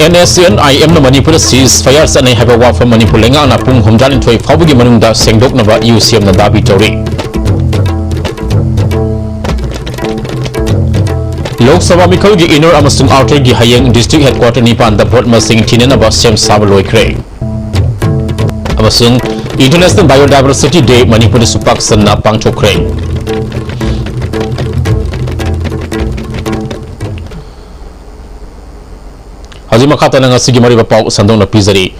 NSNIM na Manipur ceasefire sanay haba wafam Manipur lenga na pung humdalin thoi fawbagi manungda sengdok na ba UCM na dabi tori. Lok Sabha Mikhail gi inner amasung outer gi hayang district headquarter nipan da vote masing tinen ba sem sabaloi kre. Amasung International Biodiversity Day Manipur supak sanna pangchok kre. Haji makata na nga sige mariba pau sandong na pizari.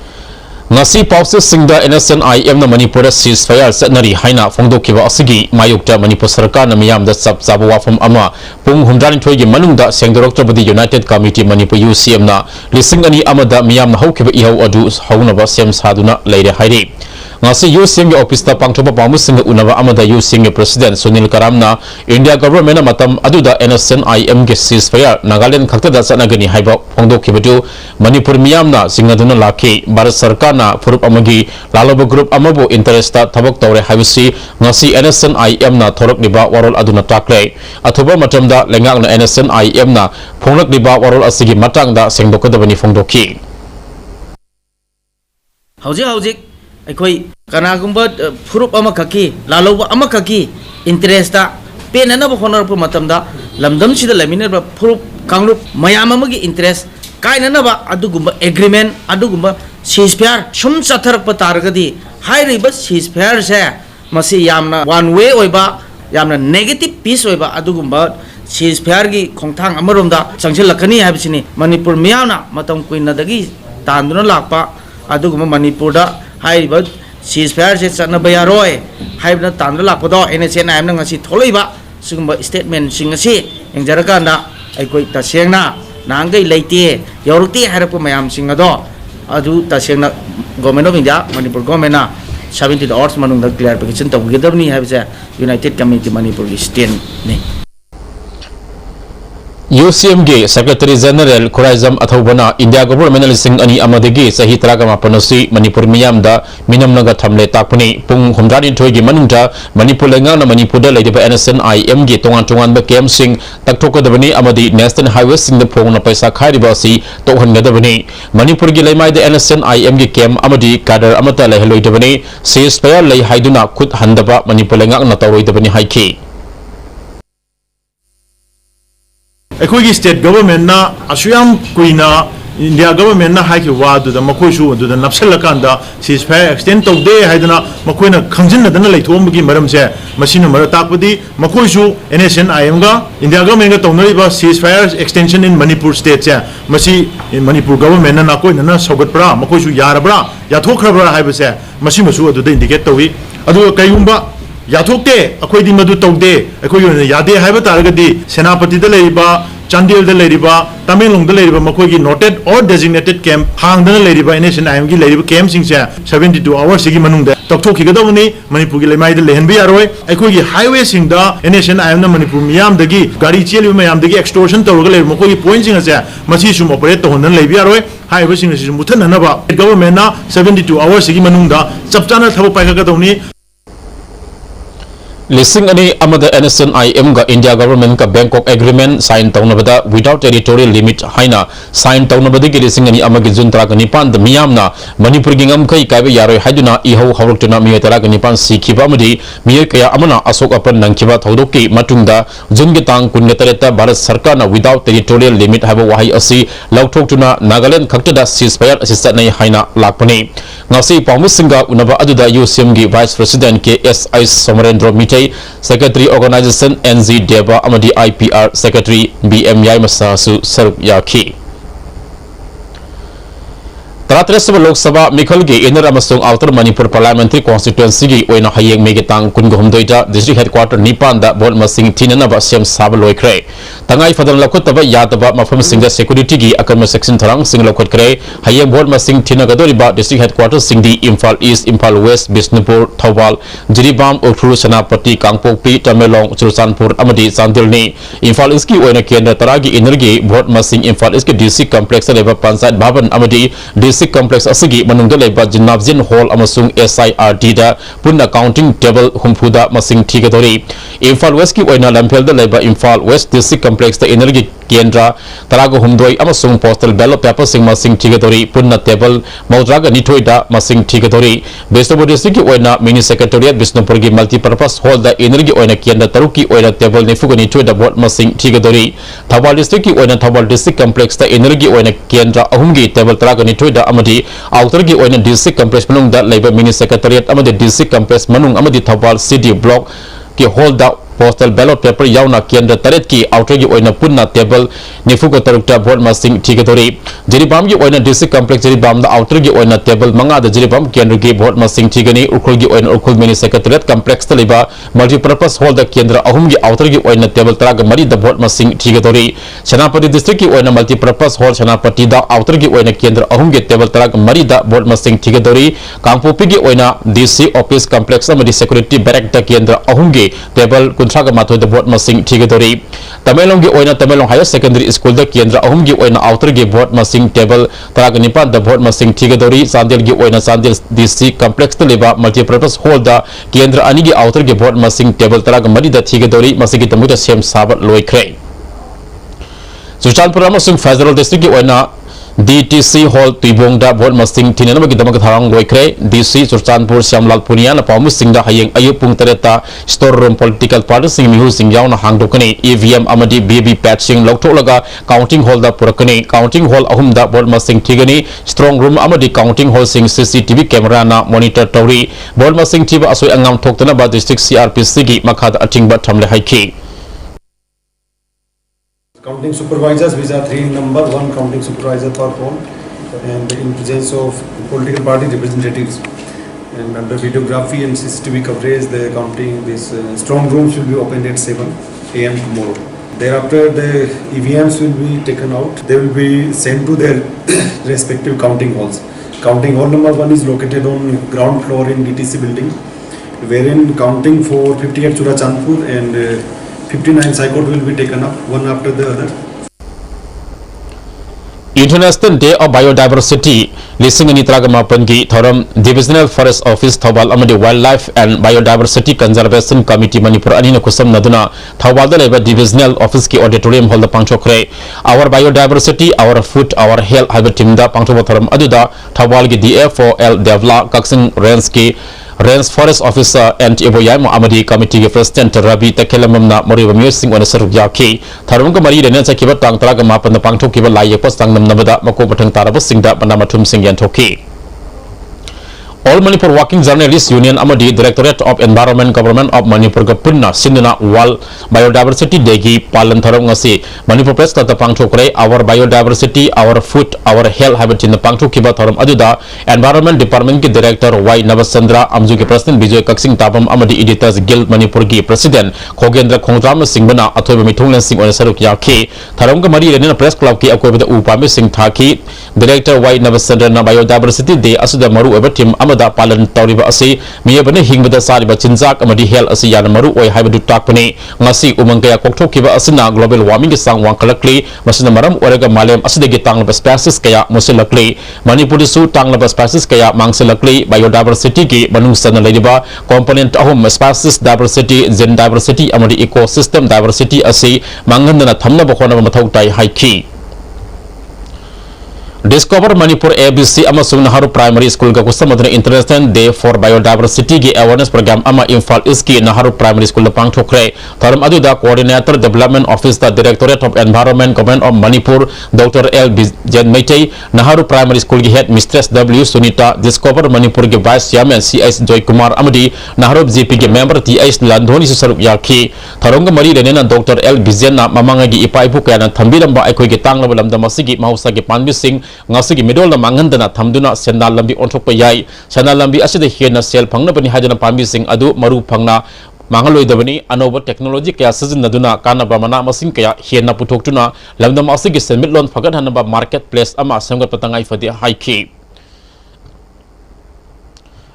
Nga si pau sa singda NSNIM na Manipur ceasefire sa nari haina fongdo kiba asigi mayukta Manipur sarkar na miyam da sab sabu wafam ama pung humdarin thoy gi manungda sengdorok tabadi United Committee Manipur UCM na lising ani amada miyam na haukiba ihaw adu hauna ba sem saduna leire hairi. Nga si UCM gi office ta pangthoba pamusing unaba amada UCM gi President Sunil Karam na India government na matam aduda NSNIM gi ceasefire Nagaland khakta da sanagani haiba fongdo kibadu Manipur miyam na singaduna laki Bharat Sarkar na furup amagi laloba group amabu interest ta thabak tawre haibisi nga si NSNIM na thorok liba warol aduna takle athoba matamda lengang na NSNIM na phonglak liba warol asigi matang da sengdokadabani fongdoki hauji Ekoi karena gumba furup ama kaki lalu ama kaki interest ta pen na honor pu matam da lamdam sida laminer ba furup kanglup mayam amagi interest kai na ba adu gumba agreement adu gumba ceasefire sum sathar pa targadi high riba ceasefire se masi yamna one way oiba yamna negative piece oiba adu gumba ceasefire gi khongthang amarom da changsil lakhani habisini Manipur miyana matam kuina dagi tanduna lakpa adu gumba Manipur da hai ba ceasefire se chana bayaroi hai na tandra lakpodo NSNIM na ngasi tholaiba sugumba statement sing asi engjaraga na aikoi tasengna nangai leite yorti harap mayam sing ado adu tasengna government of India Manipur government na 70 hours manung da clarification tawgedabni habse United Committee Manipur state ni UCM gi Secretary General Khuraizam Athobana India government lising ani amadagi sahi traga mapanasi Manipur miyam da minamnaga thamle takpuni pung humdani thoi gi manungta Manipur lenga na Manipur da leidiba NSNIM gi tongan ba kem sing taktokadabani amadi national highway sing da phong na paisa khairiba si tohangadabani Manipur gi leimai da NSNIM gi kem amadi kadar amata leheloidabani ceasefire lei haiduna khut handaba Manipur lenga na tawroidabani haiki Ekoi state government na asuyam kuina India government na hai ki wa du da makoi su du da napsel kan da ceasefire extend to de haidana makoi na khangjin na dana leithom gi maram se machine mar takpudi makoi su NSNIM ga India government ga tonari ba ceasefire extension in Manipur state se masi Manipur government na koi na sogat pra makoi su yar bra ya thokra bra hai ba se masi masu du da indicate tawi adu kayumba yathokte akhoi di madu tawde akhoi yone yade haiba taragadi senapati da leiba Chandil da leiba Tamilong da leiba makoi gi noted or designated camp hang da leiba NSNIM gi leiba camp sing se 72 hours gi manung da tokthok gi gadawni Manipur gi lemai da lehen bi aroi akhoi gi highway sing da NSNIM na Manipur miyam da gi gari cheli mayam da gi extortion tawga leiba makoi gi point sing se masi sum operate to honan leibi aroi highway sing se muthan na ba government na 72 hours gi manung da chapchana thabo pai ga dawni Lising ani amada NSNIM ga India government ka Bangkok agreement sign tawnabada without territorial limit haina sign tawnabada gi lising ani amagi juntra ga nipan da miyamna Manipur gi ngam kai kaibe yaroi haiduna iho hawruktuna miyatara ga nipan sikhiba amadi miya kaya amana asok apan nangkiba thodokki matungda jungi tang kunnetareta Bharat Sarkar na without territorial limit haba wahai asi lauthokuna Nagaland khaktada ceasefire assistant nei haina lakpani ngasi pamusinga unaba aduda UCM gi Vice President KSI Somarendra Mitei Secretary Organization NZ Deba amadi IPR Secretary PM Masasu Saruk Yaki तरह लोक सभा मिखल के inner outer Manipur parliamentary constituency की हयेंग Maggi तांग कुनगुमदोइदा district headquarter निपान vote मसिंग थीननब same साब लोइख्रे तंगाई फदन लौखुतब Yadav मफम Singh security की अकर्म section थरंग सिंह लौखुतख्रे हयेंग भोट मसिंग थीनगदोरिबा डिस्ट्रिक्ट हेडक्वार्टर सिंह इम्फाल ईस्ट इम्फाल वेस्ट बिष्णुपुर थौबाल जिरीबाम उखरुल सेनापति कांगपोक्पी तमेलोंग चुरचानपुर अमदी चांदिलनी इम्फाल ईस्ट की केंद्र तरा की इनर की भोट मसिंग इम्फाल ईस्ट के डिस्ट्रिक्ट कॉम्प्लेक्स लेबा पंचायत भवन अमदी डिस्ट्रिक्ट कॉम्प्लेक्स असगी मनुंग लेबा जिनाबजिन हॉल अमसुंग SIRD दा पुन्ना काउंटिंग टेबल हुमफुदा मसिंग थीगदोरी इम्फाल वेस्ट की लंफेल दा लेबा इम्फाल वेस्ट डिस्ट्रिक्ट कॉम्प्लेक्स दा इनर की केंद्र तराग हुमदोई अमसुंग पोस्टल बैलेट पेपर सिंग मसिंग थीगदोरी पुन्ना टेबल मौद्राग निथोई दा मसिंग थीगदोरी बिष्णुपुर डिस्ट्रिक्ट की मिनी सेक्रेटेरिएट बिष्णुपुर की मल्टीपर्पज हॉल दा इनर की केंद्र तरुक की टेबल निफुग निथोई दा वोट मसिंग थीगदोरी थौबाल डिस्ट्रिक्ट की थौबाल डिस्ट्रिक्ट कॉम्प्लेक्स दा इनर की केंद्र अहुम की टेबल तराग निथोई दा अमदी आउटर की डिस्ट्रिक्ट कॉम्प्लेक्स मनुंग दा लेबा मिनी सेक्रेटेरिएट अमदी डिस्ट्रिक्ट कॉम्प्लेक्स मनुंग अमदी थौबाल सिटी ब्लॉक की हॉल दा पोस्टल बैलेट पेपर यावना केंद्र तरेत की आउटर की पुन्ना टेबल निफुग तरुक वोट मसिंग थीगदोरी जिरीबाम की डिस्ट्रिक्ट कॉम्प्लेक्स जिरीबाम आउटर की टेबल मंगा जिरीबाम केंद्र की वोट मसिंग थीगनी उखुल की उखुल मिनी सेक्रेटेरिएट कॉम्प्लेक्स लेबा मल्टीपर्पज हॉल दा केंद्र अहुम की आउटर की टेबल तराग मरी दा वोट मसिंग थीगदोरी सेनापति डिस्ट्रिक्ट की मल्टीपर्पज हॉल सेनापति दा आउटर की केंद्र अहुम की टेबल तराग मरी दा वोट मसिंग थीगदोरी कांगपोपी की DC office complex security barrack दा केंद्र अहुम की टेबल माथोद वोट मसिंग थीगदोरी तमेलोंग की तमेलोंग हायर सेकेंडरी स्कूल दा केंद्र अहुम की आउटर की वोट मसिंग टेबल तराग निपान दा वोट मसिंग थीगदोरी चांदेल की चांदेल DC कॉम्प्लेक्स लेबा मल्टीपर्पज हॉल दा केंद्र अनी की आउटर की वोट मसिंग टेबल तराग मरी दा थीगदोरी मसिगी तमुदा सेम साब लोइख्रे चुरचानपुर फेडरल डिस्ट्रिक्ट की DTC हॉल तुइबोंग दा वोट मसिंग थीननबगी दमक थारंग लोइख्रे DC चुरचानपुर श्यामलाल पुनिया ना पामुस सिंह दा हयेंग अयु पुंग तरता स्टोर रूम पॉलिटिकल पार्टी सिंह मिहु सिंह यावना हांगदोकनी EVM अमदी BB पैट सिंह लौथोलगा काउंटिंग हॉल दा पुरकनी काउंटिंग हॉल अहुम दा वोट मसिंग थीगनी स्ट्रांग रूम अमदी काउंटिंग हॉल सिंह CCTV कैमरा ना मॉनिटर तौरी वोट मसिंग थीबा असोय अंगाम थोक्तनबा डिस्ट्रिक्ट CRPC की मखाद अथिंगबा थमले हाइखी Counting supervisors, which are 3 in number, 1 counting supervisor per poll, and in presence of political party representatives. And under videography and CCTV coverage, the counting this strong rooms will be opened at 7 AM tomorrow. Thereafter, the EVMs will be taken out. They will be sent to their respective counting halls. Counting hall number 1 is located on ground floor in DTC building, wherein counting for 58 Churachandpur and 59 Psychot will be taken up, one after the other. International Day of Biodiversity लिसिंग अनी तराग मापन की थौरम divisional forest office Thoubal अमदी wildlife and biodiversity conservation committee Manipur अनी खुसम नदुना थौबाल लेबा डिविजनल ऑफिस की ऑडिटोरियम हॉल दा पांचोखरे our biodiversity our food our health हाइब टीम दा पांचोब थौरम अदुदा थौबाल की DFOL डेवला कक्सिंग रेंज की range forest officer and Iboyam अमदी कमिटी के प्रेसिडेंट रवि तकेलमना मरिबा म्यूजिक वन सरुक याखी थरम को मरी रेने चकिबा तांग तराग मापन पांगथोकिबा लायेपस तांगनम नबदा मको बथंग तारब सिंगदा बनामथुम सिंग यांथोकी All Manipur Working Journalists Union Amadi Directorate of Environment Government of Manipur ga punna sinna World Biodiversity Day gi palan tharong ngasi Manipur Press ta pangthokre our biodiversity our food our health habitat in the pangthokiba tharom aduda Environment Department ki Director Y Navasandra Amju ki President Bijoy Kaksing Tabam Amadi Editors Guild Manipur ki President Khogendra Khongram Singh bana athoiba mithunglen sing ona saruk yakhi tharom ga mari rena press club ki akoibada upami sing thaki Director Y Navasandra na Biodiversity Day asuda maru eba team da palan tawriba asi miyabane hingbada sariba chinjak amadi hel asi yana maru oi haibadu takpani ngasi umang kaya kokthokiba asina global warming ki sang wangkalakli masina maram oraga malem asidagi tanglaba species kaya musilakli manipur su tanglaba species kaya mangsilakli biodiversity ki manungsana leiba component ahum species diversity gen diversity amadi ecosystem diversity asi mangandana thamna bakhona mathau tai haiki Discover Manipur ABC amasung Naharu Primary School ga kusamadna International Day for Biodiversity gi awareness program ama Imphal East ki Naharu Primary School da pangthokre tharam adu da Coordinator Development Office da Directorate of Environment Government of Manipur Dr. L. Bijan Maitai Naharu Primary School gi Head Mistress W. Sunita Discover Manipur gi Vice Chairman C.S. Joy Kumar amadi Naharu GP gi Member T.S. Landhoni su saruk yakhi tharong ga mari renena Dr. L. Bijan na mamanga gi ipaipu kaya na thambiramba aikoi gi tanglaba lamda masigi mahausa gi panbi sing ngasigi medol na mangandana thamduna sendal lambi onthokpa yai sendal lambi asida hena sel phangna bani hajana pambi sing adu maru phangna mangaloi dabani anoba technology kaya sizinaduna kanaba mana masing kaya hena puthokuna lamdam asigi semitlon phagat hanaba marketplace ama samgat patangai fadi haiki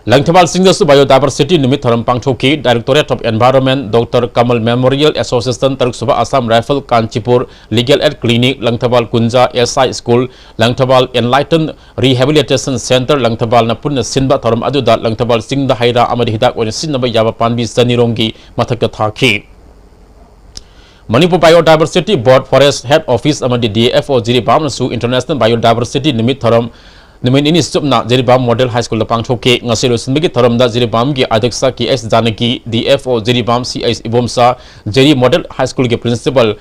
Langthabal Singdasu Biodiversity Nimit Tharam Pangthoki, Directorate of Environment, Dr. Kamal Memorial Association Taruk Suba Assam Rifle Kanchipur, Legal Aid Clinic, Langthabal Kunja SI School, Langthabal Enlightened Rehabilitation Center, Langthabal Napuna Sinba Tharam Aduda, Langthabal Singda Haira Amadihidak when Sinaba Yava Panbi Sanirongi Mataka Thaki. Manipur Biodiversity Board Forest Head Office Amadi DFO Jiri Bamsu International Biodiversity Nimit Tharam Nimin ini subna Jiribam Model High School Lapang Choke ngasilo sinbagi tharamda Jiribam gi adaksa ki S Janaki DFO Jiribam CIS Ibomsa Jiri Model High School ki principal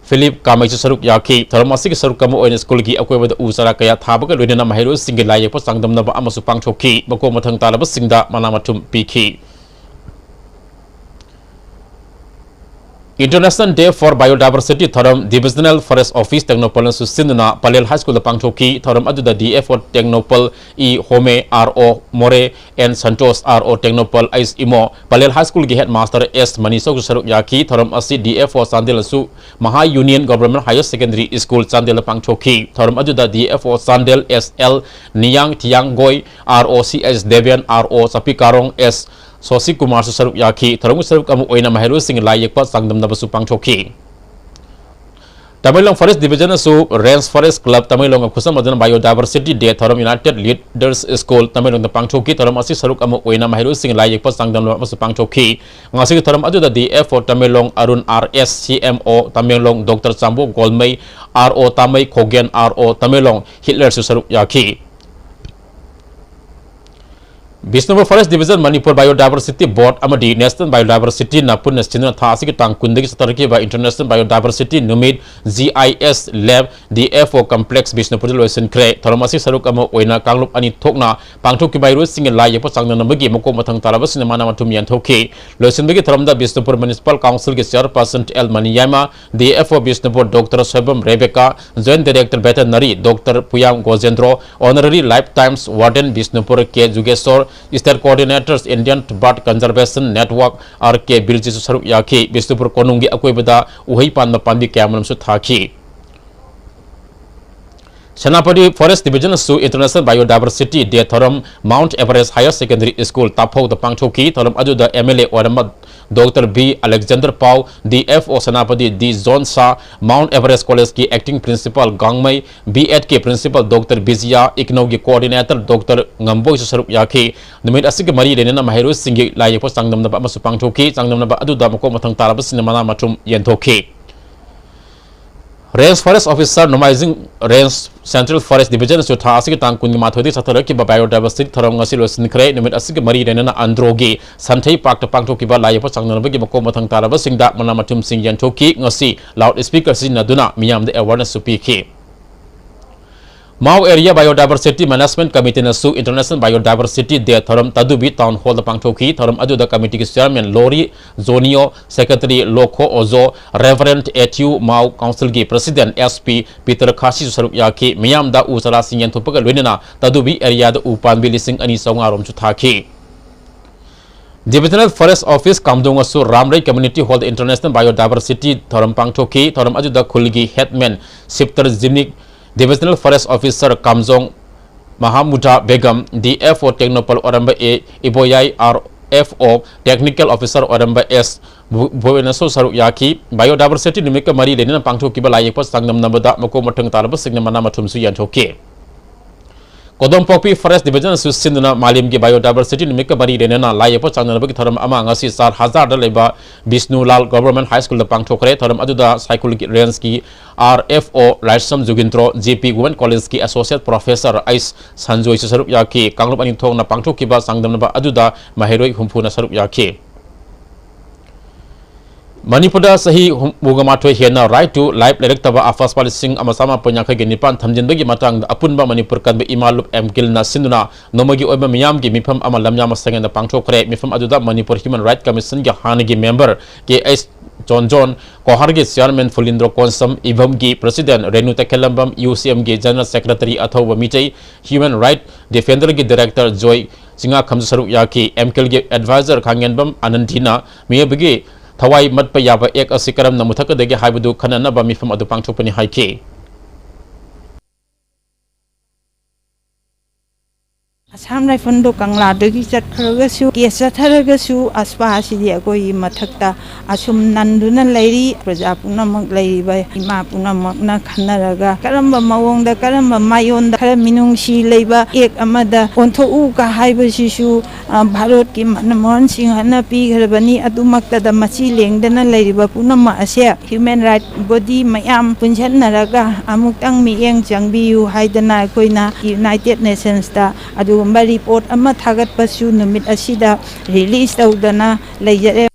Philip Kamai saruk yaki tharamasi ki saruk kamu oin school ki akoi bada usara kaya thabaga loidena mahiro singi laye po sangdam na ba amasu pang choke bako mathang talaba singda manamatum piki International Day for Biodiversity Tharam Divisional Forest Office Technopol Susinduna Palel High School Pangchoki Tharam Aduda DFO Technopol E Home RO More and Santos RO Technopol Ais Imo Palel High School ki Headmaster S Manisok Saruk Yaki Tharam Asi DFO Sandel Su Maha Union Government Higher Secondary School Sandel Pangchoki Tharam Aduda DFO Sandel SL Niyang Tiang Goy RO CS Devian RO Sapikarong S Sosi Kumar Saruk Yaki Tharam Saruk Kamu Oina Mahero Sing Layak Pat Sangdam Nabasu Pangchoki Tamilong Forest Division Su Range Forest Club Tamilong Kusam Madan Biodiversity Day Tharam United Leaders School Tamilong the Pangchoki Tharam Asi Saruk Kamu Oina Mahero Sing Layak Pat Sangdam Nabasu Pangchoki Ngasig Tharam Adu the DF for Tamilong Arun RS CMO Tamilong Dr. Sambo Golmay RO Tamay Kogen RO Tamilong Hitler Saruk Yaki Bisnupur Forest Division Manipur Biodiversity Board Amadi National Biodiversity Napun National Thasik Tang Kundagi Satarki by International Biodiversity Numid GIS Lab DFO Complex Bisnupur Loisen Kre Tharamasi Sarukamo Oina Kanglup Ani Tokna Pangtoki by Rusing Lai Posang Namagi Moko Matang Tarabas in Mana Matumian Toki Loisen Bigi Tharamda Bisnupur Municipal Council Chairperson El Maniyama DFO Bisnupur Dr. Sebam Rebecca Joint Director Veterinary Dr. Puyam Gozendro Honorary Lifetimes Warden Bisnupur K Jugesor State Coordinators Indian Bird Conservation Network RK Bilji Saruk Yaki Bisnupur Konungi Akoibada Uhay Pan Pandi Kamanam Suthaki Senapati Forest Division Su International Biodiversity Day Tharam Mount Everest Higher Secondary School Tapo the Pangchoki Tharam Aduda MLA Orama Dr. B. Alexander Pau DFO Senapati D. Zone Sa Mount Everest College ki Acting Principal Gangmai B.Ed ki Principal Dr. Bizia Ikno ki Coordinator Dr. Ngamboy Saruk Yaki Numit Asik Mari Renena Mahiru Singi Layapo Sangdam Naba Masu Pangchoki Sangdam Naba Aduda Mako Matang Tarabas Sinamana Matum Yentoki Range Forest Officer Nomaizing Range Central Forest Division Su Thasik Tang Kundi Mathodi Sataraki Biodiversity Tharangasi Losin Kre Numit Asik Mari Renena Androgi Santai Park to Pangtoki Ba Layapo Sangnabagi Mako Matang Tarabas Singda Manamatum Sing Yentoki Ngasi Loudspeaker Sinaduna Miyam the Awareness Supiki Mau Area Biodiversity Management Committee Nasu International Biodiversity Day Tharam Tadubi Town Hall the Pangtoki Tharam Adu the Committee Chairman Lori Zonio Secretary Loko Ozo Reverend Etu Mau Council Gi President SP Peter Kashi Saruk Yaki Miyam da Usara Sinyan Tupaga Lunina Tadubi Area the Upan Bilising Ani Songarom Chutaki Divisional Forest Office Kamdong Asu Ramray Community Hall the International Biodiversity Tharam Pangtoki Tharam Adu the Kulgi Headman Sipter Zimnik Divisional Forest Officer Kamzong Mahamuda Begum DFO Technopol Oramba A Iboyai RFO Technical Officer Oramba S Buenaso Saruk Yaki Biodiversity Nimika Mari Lenina Pangto Kibalai Post Sangnam Nabada Moko Matang Tarabas Signamana Matumsu Yantoke Kodom Popi Forest Division Susinduna Malim Gi Biodiversity Nimika Mari Lenina Layapo Sangnabaki Tharam Amangasi Sar Hazard Leba Bisnu Lal Government High School the Pangtokre Tharam Aduda Psychology Renski RFO Raisam Jugintro GP Women College ki Associate Professor Ais Sanjoy Saruk Yaki Kanglup Ani Thong na Pangtokiba Sangdam Naba Aduda Mahiroi Humpuna Saruk Yaki Manipura Sahi Mugamato Hena right to life electaba Afas Palising Amasama Ponyaka Genipan Tamjin Bagi Matang Apunba Manipur kan be Imalup M Gilna Sinduna Nomagi Oba Miyam gi Mipam Amalam Yamasang and the Pangtokre Mifam Aduda Manipur Human Rights Commission Hanagi member K John Kohar gi Chairman Fulindro Konsam Ibam gi President Renu Takelambam UCM gi General Secretary Athoba Mitai Human Right Defender gi Director Joy Singa Khamsaru Yaki MKL gi Advisor Khangenbam Anandina Miyabgi Thawai Matpa Yaba Ek Asikaram Namuthaka degi Haibadu Khanana ba mifam adu pangthokpani haike Assam Rifle Kangla Dagi Chat Karagasu, Kesa Taragasu, Aspa Sidiagoi Matakta, Asum Nanduna Lady, Prajapuna Monk Lady by Imapuna Magna Kanaraga, Karamba Mawong, the Karamba Mayon, the Karaminung Shi Labor, Ek Amada, Onto Uka Haibashishu, Barot Kim Anamon, Singhana Pi, Herbani, Adumakta, the Masiling, then a lady Bapunama Asia, Human Right Body, Mayam, Punchan Naraga, Amutang Miyang Jangbiu, Haidana Koina, United Nations, Adu. Report ama thagat pasu numit asida release tawdana leijare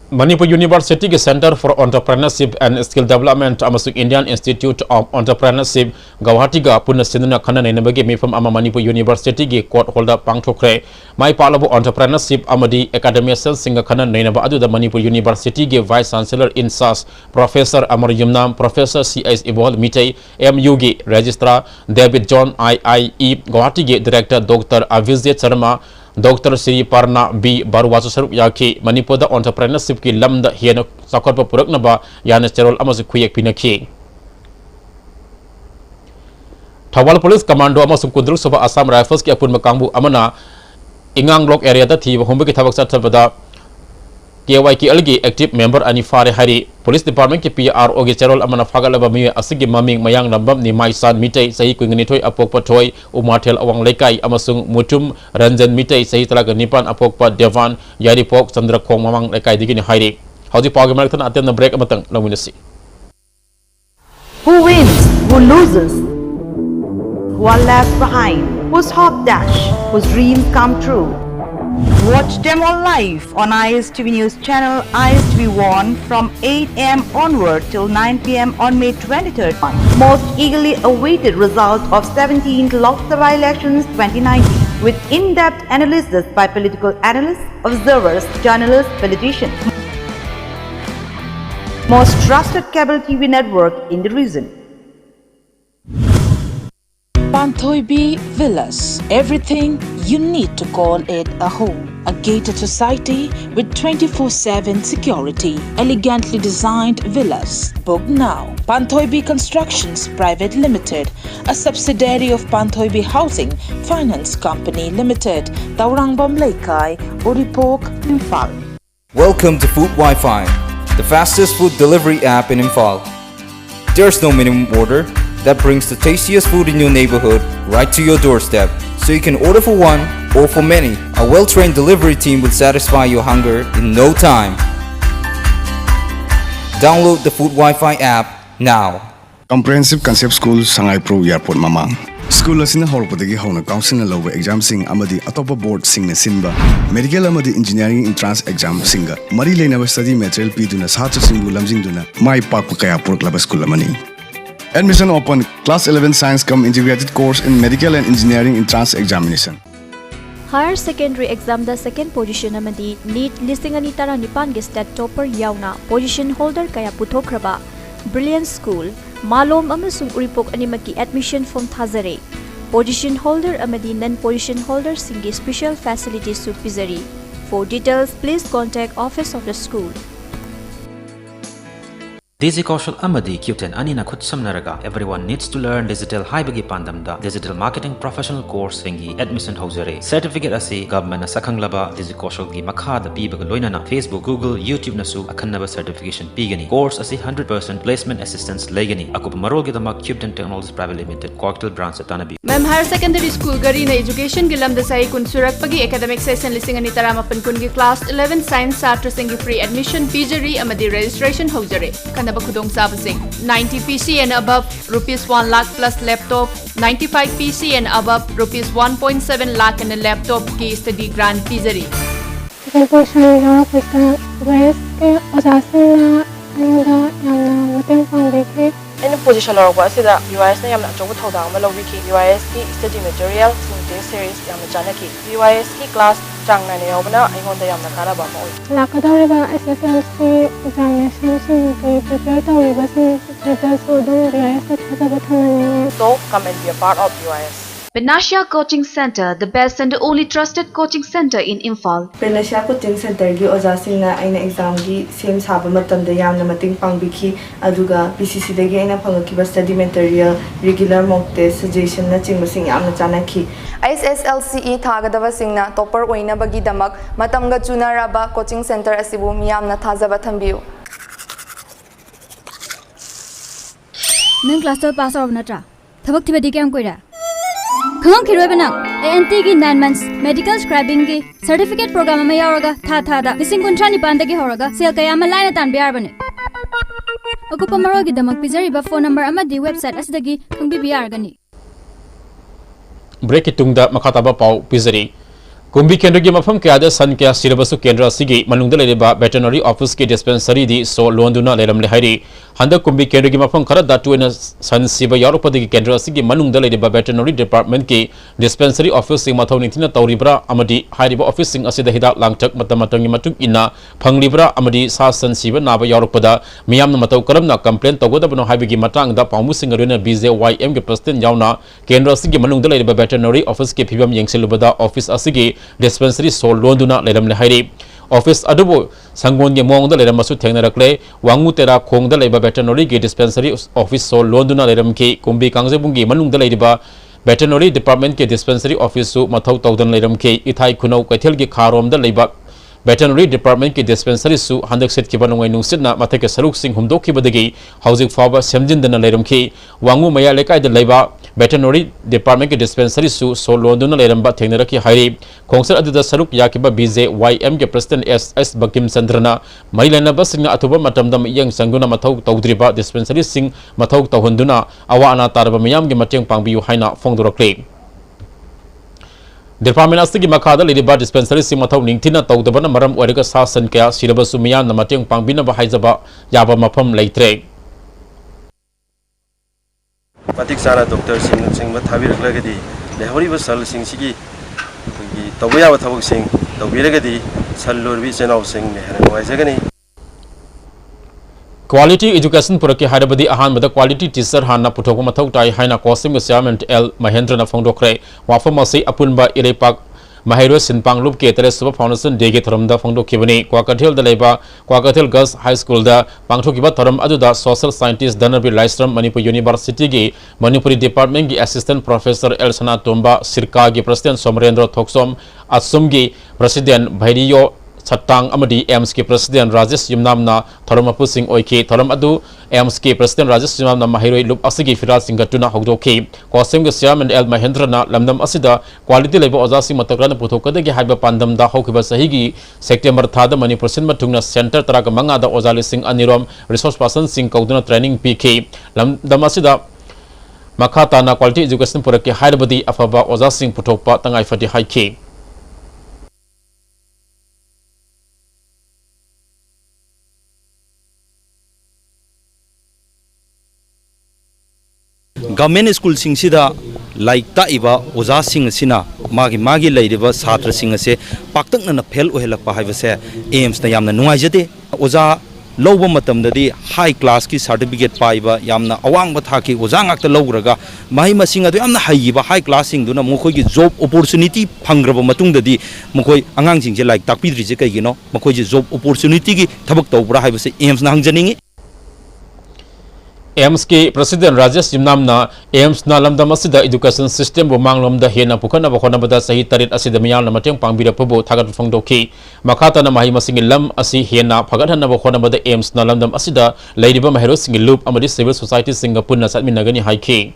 Manipur University ke Center for Entrepreneurship and Skill Development amasuk Indian Institute of Entrepreneurship Guwahati ga punna sinuna khana nenabage mifam ama Manipur University ge court holder pangthokre mai palabu entrepreneurship amadi academician singa khana nenaba adu da Manipur University ge Vice Chancellor in SAS Professor Amar Yumnam Professor C.S. Ibol Mitai MU ge Registrar David John IIE Guwahati ge Director Dr. Avijay Sharma Dr. Sri Parna B. Baruwasu Sarup Yaki, Manipur the entrepreneurship ki lamda hieno sakorpa puraknaba yana cherol amasu kuyak pinaki. Thawal Police Commando amasuk kundruk soba Assam Rifles ki apun makangbu amana ingang block area da thi hombe ki thabak sathabada KYK algi active member ani fare hari Police Department ki PRO gi cherol amana fagalaba mi asigi maming mayang nambam ni maisan mitai sahi kuingni thoi apok pathoi umathel awang lekai amasung mutum ranjan mitai sahi talaga nipan apok pa Devan yari pok Chandra Khong mamang lekai digini hairi hauji pagi maraktan atem na break amatang lamunasi. Who wins? Who loses? Who are left behind? Whose hope dash? Whose dreams come true? Watch them all live on ISTV News channel ISTV1 from 8 am onward till 9 pm on May 23rd. Most eagerly awaited result of 17th Lok Sabha elections 2019 with in-depth analysis by political analysts, observers, journalists, politicians. Most trusted cable TV network in the region. Panthoibi Villas. Everything you need to call it a home. A gated society with 24/7 security. Elegantly designed villas. Book now. Panthoibi Constructions Private Limited, a subsidiary of Panthoibi Housing Finance Company Limited, Taurangbam Laikai, Oripok, Imphal. Welcome to Food Wi-Fi, the fastest food delivery app in Imphal. There's no minimum order. That brings the tastiest food in your neighborhood right to your doorstep, so you can order for one or for many. A well-trained delivery team will satisfy your hunger in no time. Download the Food Wi-Fi app now. Comprehensive Concept School Shanghai Pro Airport Mamang. School asina horpadagi hauna council na loba exam sing amadi atopa board sing na sinba medical amadi engineering entrance exam singa mari lena study material piduna satra singbu lamjingduna mai pak kaya porklaba school amani. Admission open. Class 11 Science cum integrated course in Medical and Engineering entrance examination. Higher secondary exam the second position amadi NEET lisingani tara nipan ge state topper yauna position holder kaya puthokraba Brilliant School Malom amasung Uripok animaki admission form thazare position holder amadi non position holder singi special facilities su pizari. For details please contact office of the school. Digi Kaushal Amadi Kyuten Anina Kutsam Naraga. Everyone needs to learn digital Haibagi Pandamda digital marketing professional course Ringi admission Hosere. Certificate Asi Government Sakang Laba Digi Kaushal Gi Makada Pibaga Loinana Facebook, Google, YouTube Nasu Akanaba certification Pigani. Course Asi 100% placement assistance Legani. Akup Marogi the Mak Kyuten Technologies Private Limited, Cocktail Branch Atanabi. Ma'am Higher Secondary School Garina Education Gilam the Sai Kun Surak Pagi Academic Session Lisingani Taramapan Kungi Class 11 Science Satra Singi Free Admission Pijari Amadi Registration Hosere. Khudong Sabasing 90 PC and above rupees 1 lakh plus laptop 95 PC and above rupees 1.7 lakh and a laptop ki study grant pizari. Second portion ng question UIS ke osasna anda yang muting pangdeke. Any position or what is that UIS na yamna job thawdang malawiki UIS ki study material singte series yamna janaki UIS ki class ꯆꯥꯡ ꯅꯥꯏꯅ ꯌꯥꯎꯕꯅ ꯑꯩꯉꯣꯟꯗ ꯌꯥꯝꯅ ꯀꯥꯟꯅꯕ ꯑꯃ ꯑꯣꯏ ꯂꯥꯛꯀꯗꯧꯔꯤꯕ SSLC examinationꯁꯤꯡꯒꯤ prepare ꯇꯧꯔꯤꯕꯁꯤꯡ ꯁꯤꯗꯁꯨ ꯑꯗꯨꯝ BISꯇ ꯊꯥꯖꯕ ꯊꯝꯍꯟꯅꯤꯡꯉꯤ. So come and be a part of BIS. Penashia Coaching Center, the best and the only trusted coaching center in Imphal. Penashia Coaching Center gi ojasingna aina exam gi sem saba matamda yamna mating pangbiki aduga PCC dagi aina phangakiba study material regular mock test suggestion na chingmasing yamna chanaki. SSLCE thagadava singna topper oina bagi damak matamga chunaraba coaching center asibu miyamna thajaba thambiu. Nang class 12 pass out natra. Thabak thibadi kyam koira. Khangam khiroi bana ANT gi 9 months medical scribing gi certificate program ma yauraga tha da lising kuntra ni panda gi horaga sel kaya ma line tan biar bane akupa maro gi damak pizari ba phone number ama di website asidagi khangbi biar gani break itungda makhataba pau pizari kumbi kendra gi mafam kya da san kya sirabasu kendra sigi manungda leba veterinary office ki dispensary di so londuna leram le hairi handa kumbi kendra gi mafam khara da tuena san siba yaropadi gi kendra sigi manungda leba veterinary department ki dispensary office sing mathau ningthina tawribra amadi hairiba office sing asida hidak langchak matamatang gi matung ina phanglibra amadi sa san siba naba yaropada miyamna matau karamna complain togodabno haibigi matang da pamu sing arena BJYM gi president yauna kendra sigi manungda leba veterinary office ki phibam yengsilubada office asigi dispensary so londuna leram le hairi office adubo sangon ge mong da leram masu thengna rakle wangu tera khong da leba veterinary ge dispensary office so londuna leram ki kumbi kangje bungi manung da leiba veterinary department ke dispensary office su mathau tawdan leram ki ithai khunau kaithel ge kharom da leiba veterinary department ki dispensary su handak set ki banongai nungsitna mathake saruk sing humdok ki badagi housing faba semjindana leram ki wangu maya lekai da leiba veterinary department ki dispensary su so londuna leramba thengnara ki hairi khongsar adida saruk yakiba BJYM ke president SS Bakim Chandrana mailana basingna athuba matamda yang sanguna mathau tawdriba dispensary sing mathau tawhunduna awa ana tarba miyam ge mateng pangbiu haina phongdorakle department asigi makhada liriba dispensary sing mathau ningthina tawdabana maram oiraga sasan kya sirabasu miyam na mateng pangbina ba haijaba yaba mafam leitre matik sana doctor sing ba thabiraklagadi lehoriba sal sing sigi gi tawya ba thabuk sing tawbiragadi sallurbi chenau sing ne haran waisagani quality education puraki harabadi ahan mada quality teacher hanna puthok mathau tai haina kosim chairman L Mahendra na phongdokre wafamasi apunba irepak Mahiro Sinpang Loop ke tere Suba Foundation Dege Thoramda Fongdo Kibani Kwakathil da leba Kwakathil Girls High School da Pangtho kiba Thoram aduda Social Scientist Danarbi Lystrom Manipur University gi Manipuri Department gi Assistant Professor Elsana Tomba Sirka gi President Somrendra Thoksom Asum gi President Bhairiyo Chatang amadi AIMS ke President Rajesh Yumnamna Thoram Apu Singh Oike Thoram adu AIMS ke President Rajesh Yumnamna Mahiroi Loop asigi Firaz Singh Gatuna Hogdoki Kosim ge Chairman L Mahendra na lamdam asida quality leba ojasi matakrana puthokada ge haiba pandam da hokiba sahi September thada Manipur sin matungna center taraga manga da ojali Singh anirom resource person Singh kauduna training PK lamdam asida makhata na quality education puraki haibadi afaba oja Singh puthokpa tangai fati haike Government school sing sida like ta iba oza sing sina magi leiriba satra sing ase paktak na fail ohelak pa haiba se AIMS na yamna nuai jate oza lobo matam dadi high class ki certificate paiba yamna awang ba thaki oza ngakta lowraga mahi masing adu yamna haiba high class sing duna mokoi ki job opportunity phangraba matung dadi mokoi angang sing je like takpidri je kai gino mokoi je job opportunity ki thabak tawbra haiba se AIMS na hangjaningi AIMS ke President Rajesh Yumnamna AIMS na lamdam asida education system bo manglomda hena pukhana bakhona bada sahi tarit asida miyam na mateng pangbira pabo thagat phongdoki makhata na mahi masing lam asi hena phagat hana bakhona bada AIMS na lamdam asida leiriba mahero sing loop amadi civil society singapore na satminagani haike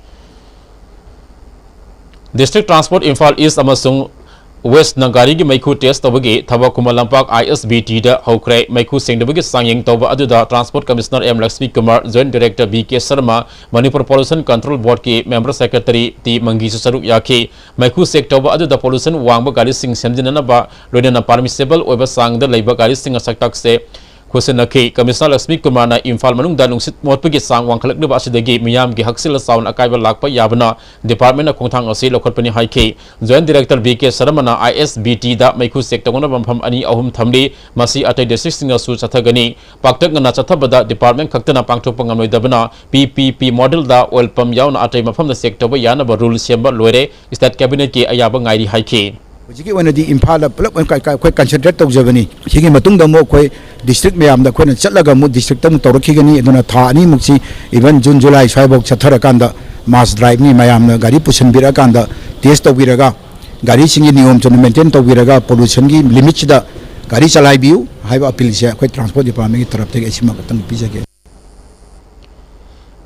District Transport Imphal East amasung West Nagari gi Maiku test tawagi Thaba Kumalampak ISBT da hokre Maiku singdabagi sangyeng tawba aduda Transport Commissioner M Lakshmi Kumar Joint Director BK Sharma Manipur Pollution Control Board ki Member Secretary T Mangi Saruk Yaki Maiku sek tawba aduda pollution wangba gari sing semjinana ba loina permissible oiba sangda leiba gari sing saktak se खुसनखी commissioner Lakshmi Kumar Imphal मनुंगदा नुंसित मोटपगी सांग वांखलकनबा असिदगी मियाम की हक्सिल साउन अकाइबा Lakpa याबना department खोंथांग असि लौखटपनि हाइखि joint director BK शर्मना ISBT दा मैखु सेक तंगना बमफम अनि अहुम थमली मसी अतै डिस्ट्रिक्ट सिंग सु चथगनी पाक्तक ना चथबदा department खक्तना पांगथोप ngamloidabana PPP model da oil pump yauna अतै मफम दा सेक तब यानबा रूल सेम्बा लोरे स्टेट कैबिनेट की अयाबा ngairi हाइखि Jiki wana di impala pelak koi concentrate tau jagani higi matung da mo koi district mayam da koi na chatlaga mu district tam tawrakhi gani eduna tha ani mukchi even June July saibok chathara kanda mass drive ni mayam na gari pusan bira kanda test tau biraga gari singi niyom chon maintain tau biraga pollution gi limit da gari chalai biu haiba appeal se koi transport department ki taraf te esima katang pijage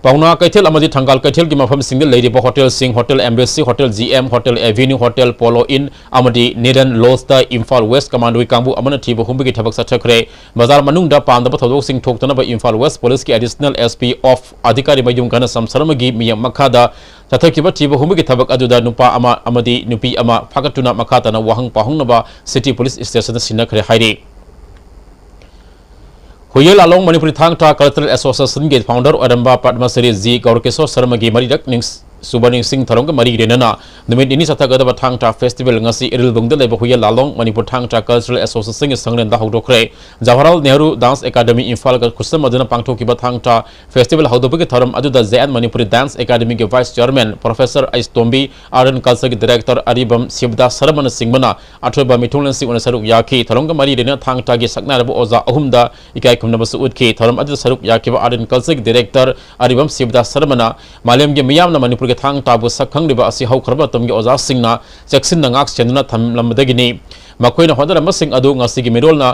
पाउना कैथेल अमदी थंगाल कैथेल की मफम single लेरिबा hotel सिंह hotel embassy hotel GM hotel avenue hotel polo inn अमदी निरन लोस्ता Imphal West कमांडोई कांबू अमन थीब हुंबगी थबक सचखरे बाजार मनुंगदा पांदब थोदोक सिंह थोक्तनबा इम्फाल वेस्ट पुलिस की एडिशनल SP ऑफ अधिकारी मयुम गन समसरमगी मियम मखादा चथकिबा थीब हुंबगी थबक अदुदा नुपा अमा अमदी नुपी अमा फाकतुना मखातना वहंग पाहुंगनबा सिटी पुलिस स्टेशन सिनखरे हाइरे हुयल आलोंग मणिपुरी थांगटा कल्चरल एसोसिएशन के फाउंडर अरंबा पद्मश्री जी गौरकेशोर शर्मा की मरीरक सुबनिंग सिंह थरोंग मरी रेनना निमित इनी सथगदब थांगटा फेस्टिवल ngasi इरिलबुंग दे लेब हुयल आलोंग मणिपुर थांगटा कल्चरल एसोसिएशन के संगलेन दा हौदोखरे जवाहरलाल नेहरू डांस एकेडमी इम्फाल का खुसम मदना पांगथोकिबा थांगटा फेस्टिवल हौदोबगे थरम अदुदा जेएन मणिपुरी डांस एकेडमी के vice chairman professor ice Tombi art culture के डायरेक्टर अरिबम शिवदा शर्मन सिंहमना अथोबा मिथुलन सिंह उन सरुक याखी थरोंग मरी रेना थांगटा के सकनारब ओजा अहुमदा इकाई खुमनबसु उदखी थरम अदुदा सरुक याखिबा आर्ट कल्चर के डायरेक्टर अरिबम शिवदा शर्मना मालेम के मियामना मणिपुर के थांग ताबु सखंगलिबा असि हौखरबा तमगे ओजा सिंगना चेक्सिन नंगाक सेनुना थमलमदगिनी मखोइना होदरम सिंग अदु ngasi gi mirolna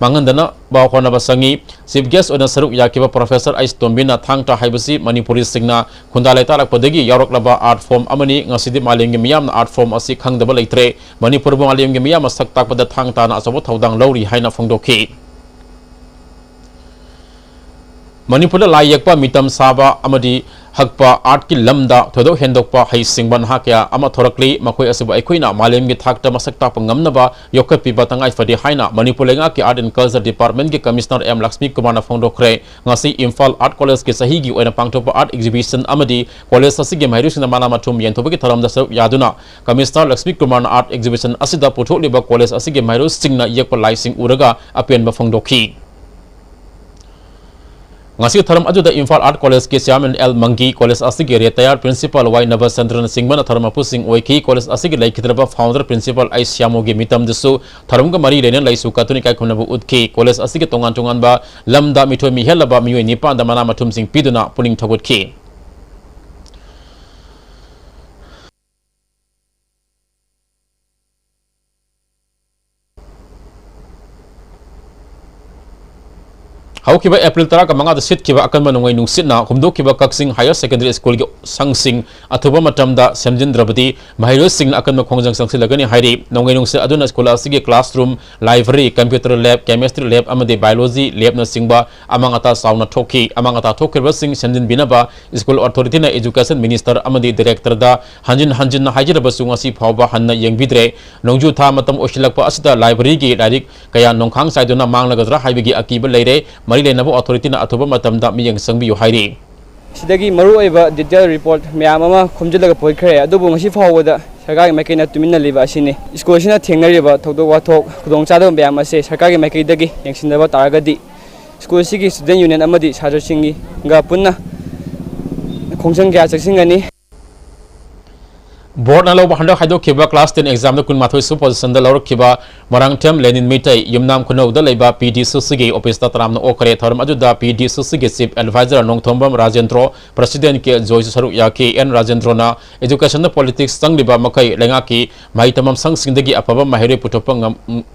mangendana ba khonaba sangi chief guest ona saruk yakiba professor ais tombina thangta haibasi manipuri singna khundalai tarak podagi yaroklaba art form amani ngasi di malengi miyam art form asi khangdaba leitre manipur ba malengi miyam sak tak pada thangta na asobo thodang lori haina phongdoki Manipur लाई यकपा मितम साबा अमदी हकपा art की lambda थोदो हेंदोकपा हई सिंगबन हाक्या अमा थोरकली मखोय असब अखोइना मालेम के थाकता मसक ताप ngamnaba योकपिबा तंगाई फदि हाइना Manipur लेंगा के art and culture department के कमिश्नर एम लक्ष्मी कुमार ना फोंडोखरे ngasi इम्फाल आर्ट कॉलेज के सही की ओइना पांगथोपा आर्ट एग्जीबिशन अमदी कॉलेज असि के माइरुसिना माना मथुम यंथोबगे थरम दस यादुना कमिश्नर लक्ष्मी कुमार ना आर्ट एग्जीबिशन असिदा पुथोलिबा कॉलेज असि के माइरुस सिंगना यकपा lysing Urga अपेनबा फोंडोखी ngasi tharam ajuda Imphal Art College ke chairman L Mangi College asigi retired principal Y Navasandran Singhmana tharama pusing oiki College asigi laikhidraba founder principal I Syamo ge mitam desu tharumga mari renen laisu katuni kai khunnabu udki College asigi tongan tongan ba lamda mithoi mi helaba mioi nipan da mana mathum sing piduna puning thogutki हौकिबा April 10 का मंगा सिट किबा अकनबा नंगै नुसिना हुमदोकिबा Kakching higher secondary school के संगसिंग अथुबा मतमदा सेमजिंद्रबदी महिरो सिंह अकनबा खोंजंग संगसिलगनि हाइरि नंगै नुसे अदुना स्कूल असि classroom library computer lab chemistry lab अमदे बायोलॉजी लैब न सिंगबा अमंगता साउना थोकी अमंगता थोकिबा सिंह सेमजिन बिनाबा स्कूल अथॉरिटी ना एजुकेशन मिनिस्टर अमदे डायरेक्टर दा हंजिन हाइजिरबा सुंगासी फावबा हन्ना यंगबिद्रे नंगजु था मतम ओशिलकपा असिदा लाइब्रेरी की डायरेक्ट कया नोंखांग साइदुना मांगलगद्रा हाइबगी अकीबा लेरे लेनबो अथॉरिटी ना अथुबा मतमदा मियंग संगबियो हाइरि सिदगी मरु ओइबा डिटेल रिपोर्ट म्याम अमा खुमजिलगा पोइखरे अदुबु ngasi फावदा सरकार माइकैना तुमिना लिबा असिनि स्कूलसिना थेंगनरिबा थौदो वाथोक खुदोंचादो म्याम असे सरकार माइकैदगी यंगसिनबा तारगदी स्कूलसिगी स्टूडेंट यूनियन अमदि साजरसिंगी गा पुन्ना खोंजंग ग्या चक्सिंगनी बोर्ड ना लौब हंडक हाइदोखिबा क्लास 10 एग्जाम द कुन माथोइ सु पोजीशन द लौरखिबा मरांगथेम लेनिन मिटै युमनाम खुनौ द लेबा PDCC ऑफिस ता तराम न ओखरे थरम अजुदा PDCC के chief adviser Nongthombam Rajendra president के जोइस सरुक याके एन राजेंद्र ना एजुकेशन द पॉलिटिक्स संगलिबा मखै लेंगा की माइ तमम संग सिंगदगी अफबा माहिरे पुथोपंग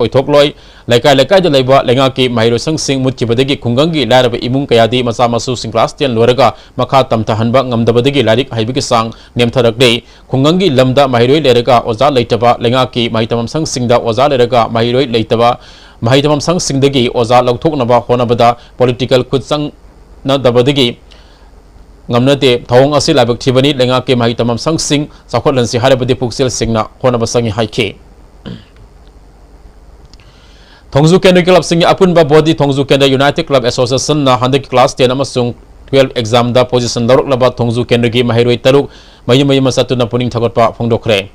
ओइथोकलोय लेकाय लेकाय द लेबा लेंगा की माहिरो संग सिंग मुतकिबदगी खुंगंगी लारब इमुंग कयादी मसा मसु सिंग क्लास 10 लोरगा मखा तमता हनबा ngamdabadagi लारिक हाइबगी सांग नेमथरकदे खुंगंगी लमदा महिरोई लेरगा ओजा लेटबा लेंगा की महितमम संग सिंगदा ओजा लेरगा महिरोई लेटबा महितमम संग सिंगदगी ओजा लौथोकनबा होनबदा पॉलिटिकल खुदसंग न दबदगी ngamnate thawng asi labak thibani lenga ke महितमम संग सिंग चाखोलन सि हारबदि पुक्सेल सिंगना होनबा संगी हाइखे Thongzu Kendra Club sing apun ba body Thongzu Kendra United Club Association na handek class 10 amasung 12 exam da position larok laba Thongzu Kendra gi mahiroi taruk mayum masatu na puning thakot pa phongdokre.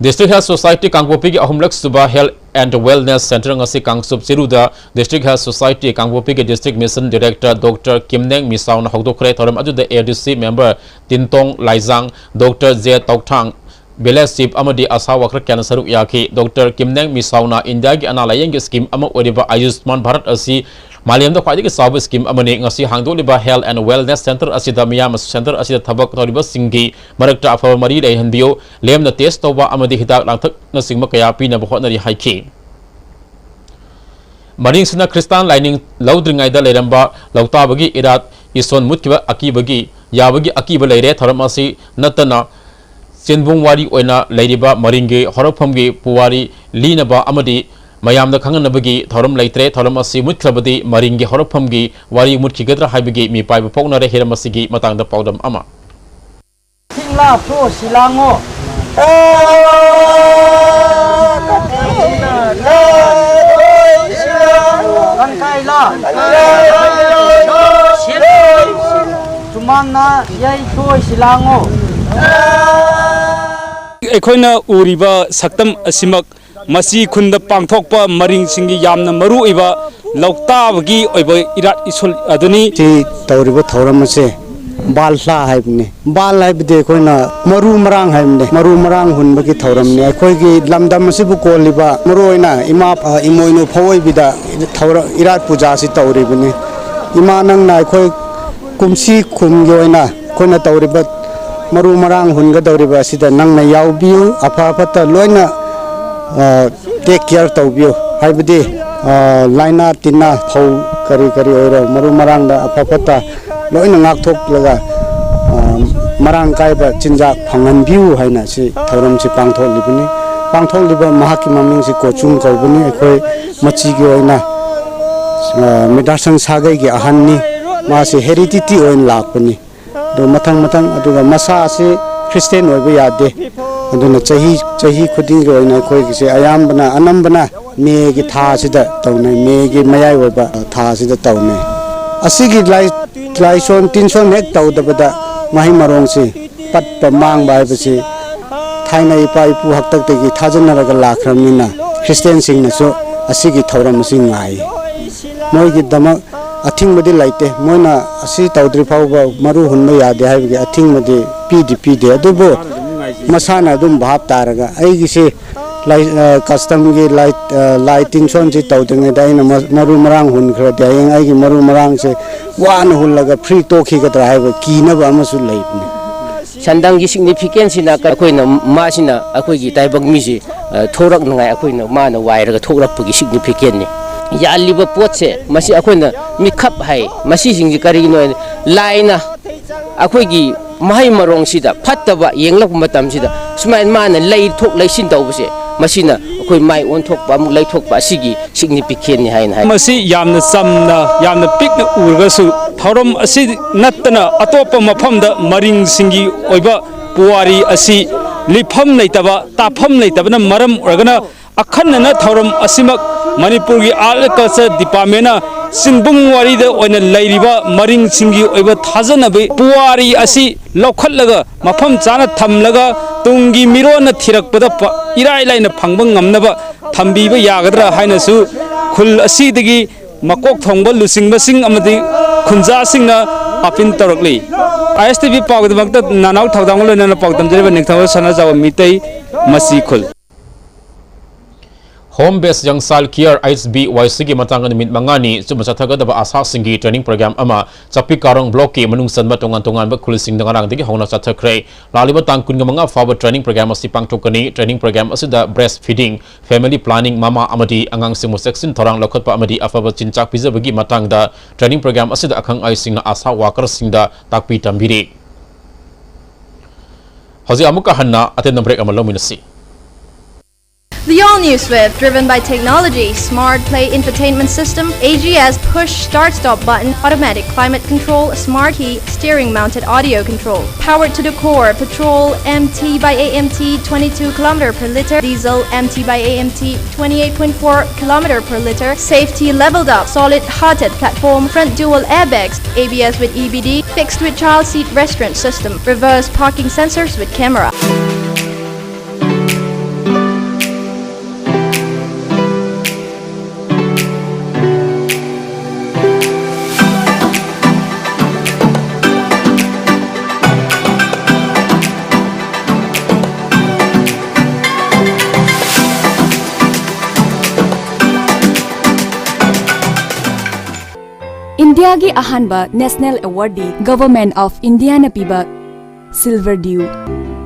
District Health Society Kangpopi ki ahumlak suba Health and Wellness Center ngasi Kangsup Siruda District Health Society Kangpopi ki District Mission Director Dr. Kimneng Misau na hogdokre thoram adu the ADC member Tintong Laizang Dr. Z Tauktang Belesip amadi asa wakra kana saruk yaki Dr. Kimneng Misauna India gi analayeng gi scheme ama oriba Ayushman Bharat asi Maliam da khwaidi gi sabu scheme amani ngasi hangdoliba Health and Wellness Center asida miyam center asida thabak toriba singi marakta afa mari dai hanbio lemna test toba amadi hidak langthak na singma kaya pina bhotnari haiki Maring sina Kristan lining laudringai da leramba lautabagi irat ison mutkiba akibagi yabagi akiba leire tharamasi natana Senbung wari oina leiriba maringe horofamge puwari linaba amadi mayamda khanganabagi thoram leitre thoram asi mutklabadi maringe horofamge wari mutkigadra haibagi mi paiba poknare heramasigi matangda paudam ama Singla pro silango Kankaila Tumangna yai pro silango ꯑꯩꯈꯣꯏꯅ ꯎꯔꯤꯕ ꯁꯛꯇꯝ ꯑꯁꯤꯃꯛ ꯃꯁꯤ ꯈꯨꯟꯗ ꯄꯥꯡꯊꯣꯛꯄ ꯃꯔꯤꯡꯁꯤꯡꯒꯤ ꯌꯥꯝꯅ ꯃꯔꯨꯑꯣꯏꯕ ꯂꯧꯇꯥꯕꯒꯤ ꯑꯣꯏꯕ ꯏꯔꯥꯠ ꯏꯁꯣꯜ ꯑꯗꯨꯅꯤ ꯁꯤ ꯇꯧꯔꯤꯕ ꯊꯧꯔꯝ ꯑꯁꯤ ꯕꯥꯜꯁꯥ ꯍꯥꯏꯕꯅꯤ ꯕꯥꯜ ꯍꯥꯏꯕꯗꯤ ꯑꯩꯈꯣꯏꯅ ꯃꯔꯨ ꯃꯔꯥꯡ ꯍꯥꯏꯕꯅꯤ ꯃꯔꯨ ꯃꯔꯥꯡ ꯍꯨꯟꯕꯒꯤ ꯊꯧꯔꯝꯅꯤ ꯑꯩꯈꯣꯏꯒꯤ ꯂꯝꯗꯝ ꯑꯁꯤꯕꯨ ꯀꯣꯜꯂꯤꯕ ꯃꯔꯨꯑꯣꯏꯅ ꯏꯃꯥ ꯏꯃꯣꯏꯅꯨ ꯐꯧꯑꯣꯏꯕꯤꯗ ꯏꯔꯥꯠ ꯄꯨꯖꯥ ꯑꯁꯤ ꯇꯧꯔꯤꯕꯅꯤ ꯏꯃꯥ ꯅꯪꯅ ꯑꯩꯈꯣꯏ ꯀꯨꯝꯁꯤ ꯈꯨꯝꯒꯤ ꯑꯣꯏꯅ ꯑꯩꯈꯣꯏꯅ ꯇꯧꯔꯤꯕ maru marang hunggadawriba asida nangna yaubiu afa afata loina take care tawbiu haibadi laina tinna phau kari kari oira maru marang da afa afata loina ngakthok laga marang kaiba chinjak phanganbiu haina si thoram si pangtholibani mahaki maming si kochung kawbani ekhoi machi gi oina medasang sagai gi ahanni ma si heredity oin lakpani do matang aduga masa ase Christian oiba yade aduna chahi khuding gi oina khoi gi se ayambana anambana me gi tha sida tawnai me gi mayai oiba tha sida tawnai asigi laison tinson nek tawdabada mahi marong si patpa mang bai basi thaina ipa ipu haktak te gi thajanaraga lakhramnina Christian sing na so asigi thoram sing ngai moi gi dama athing madi laite moina asi tawdri phawba maru hunma yade haibge athing madi pd adubo masana dum bhap taraga aigi se custom gi lighting son ji tawdnge daina maru marang hun khra daing aigi maru marang se wan hullaga free tokhi ga tra haiba kina ba amasu leibni Sandang gi significance sina ka koina ma sina akoi gi taibak mi si thorak ngai akoina ma na wairaga thokrak pagi significant ni yaliba potse masi akoina mi khap hai masi jingji kari no laina akoi gi mahai marong sida phattaba yenglak matam sida sumai mana lei thok leisin tawbse masina akoi mai on thokpa mu lei thokpa sigi significant ni hain hai masi yamna samna yamna pikna urga su thoram asi nattana atopa mafamda maring singi oiba puwari asi lifam leitaba tafam leitabana maram urgana akhanna thoram asimak Manipur gi Agriculture Department na sinbung wari da oina leiriba maring singi oiba thajanabe puwari asi lokhallaga mafam chana thamlaga tungi mirona thirakpada irai laina phangbang ngamnaba thambiba yagadra haina su khul asi dagi makok thongba lusingba sing amadi khunja singna apin tarakli ISTV pawgdmakta nanaw thawdang loina pawdamjeba ningthaw sana jawa mitei masi khul Home Based Young Child Care HBYC ki matangan mit mangani chumathagadaba asa singi training program ama chapi karong block ki manung sanba tongan ba khulising dangarang digi hona chathakre laliba tangkun manga fawa training program asi pangtokani training program asida breastfeeding family planning mama amadi angang simu section thorang lokhatpa amadi afaba chinchak pizabagi matangda training program asida akhang ai singna asa worker singda takpi tambiri Hoji amuka hanna aten break amalo minasi The all-new Swift, driven by technology, smart play infotainment system, AGS push start-stop button, automatic climate control, smart key, steering-mounted audio control. Powered to the core, petrol MT by AMT 22 km per liter, diesel MT by AMT 28.4 km per liter, safety leveled up, solid hearted platform, front dual airbags, ABS with EBD, fixed with child seat restraint system, reverse parking sensors with camera. India gi ahanba National Awardee Government of India na piba Silver Dew.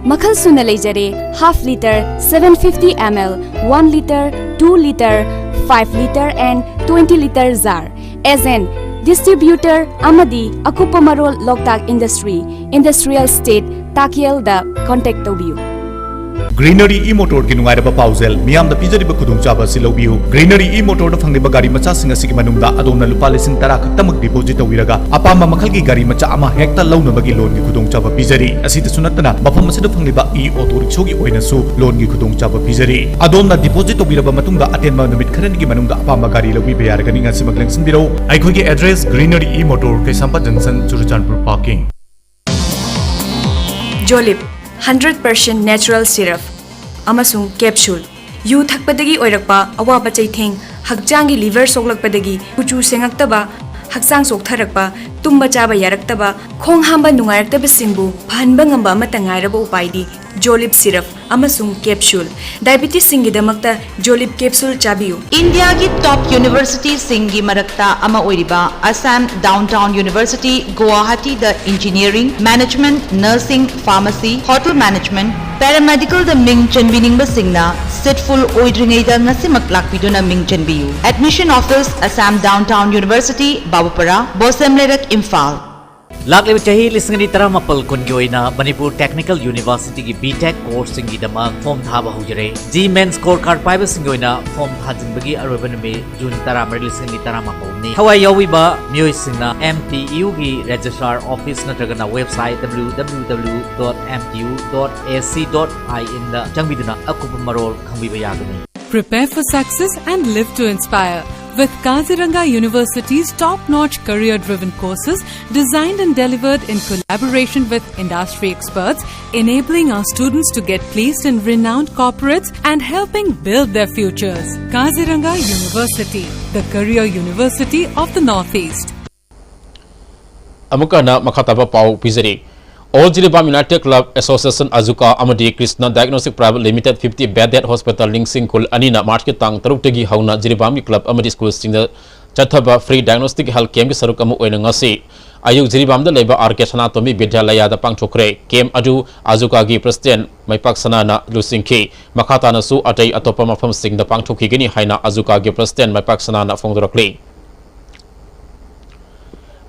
Makhal suna leijare half liter, 750 ml, 1 liter, 2 liter, 5 liter and 20 liter jar. As an distributor amadi akupa marol Loktak Industry, Industrial State, Takiel da contact tobiu. Greenery e-motor ki nungai raba pausel miyam da pizari ba khudung chaba silobiu. Greenery e-motor da phangni ba gari macha singa sigi manungda adona lupa lesing tara khaktamak deposit tawiraga apama makhal gi gari macha ama hekta launa bagi loan gi khudung chaba pizari asita sunatana mafam asida phangni ba e-auto rickshaw gi oina su loan gi khudung chaba pizari adona deposit tawiraba matungda aten ma numit kharan gi manungda apama gari lawi ba yarga ninga simagleng sinbiro aikoi gi address Greenery e-motor Kaisampa Junction Churuchanpur parking. Jolip 100% natural syrup amasung capsule yu thakpadagi oirakpa awaba chaitheng hakjangi liver soklakpadagi kuchu sengaktaba haksang soktharakpa tumba chaba yaraktaba khong hamba nungaraktaba singbu phanba ngamba amata ngairaba upaidi Jolip syrup amasung capsule diabetes singidamakta Jolip capsule chabiu. India ki top university singi marakta ama oiriba Assam Downtown University, Guwahati the engineering, management, nursing, pharmacy, hotel management, paramedical the ming chanbining ba singna sitful oidringai da ngasimak lakpiduna ming chanbiu. Admission office Assam Downtown University, Babupara, Bosemlerak, Imphal. Lakli chahi lisngani tara mapal kunjoina Manipur Technical University ki BTech course singi dama form thaba hujare G-Men scorecard paiba singoina form thajin bagi aroban me June tara mar lisngani tara mapal ni hawai yawi ba miyoi singna MTU gi registrar office natragana website www.mtu.ac.in da changbiduna akupa marol khangbiba yagani. Prepare for success and live to inspire with Kaziranga University's top-notch career-driven courses designed and delivered in collaboration with industry experts, enabling our students to get placed in renowned corporates and helping build their futures. Kaziranga University, the career university of the Northeast. Amukana makataba pau pizari. All Jiribam United Club Association Azuka Amadi Krishna Diagnostic Private Limited 50 Bedded Hospital Lingsing Kul Anina Market Tang Tarutegi Hauna Jiribam Club Amadi School Sing Chataba Free Diagnostic Health Camp Sarukamu Oinangasi Ayuk Jiribam the Labor Arcade Anatomy Bidalaya the Pangchokre Kem Adu Azuka Gi President Maipaksana Lusinki Makatana Su Atay Atopama from Sing the Pangchokigini Haina Azuka Gi President Maipaksana Fongdorokli.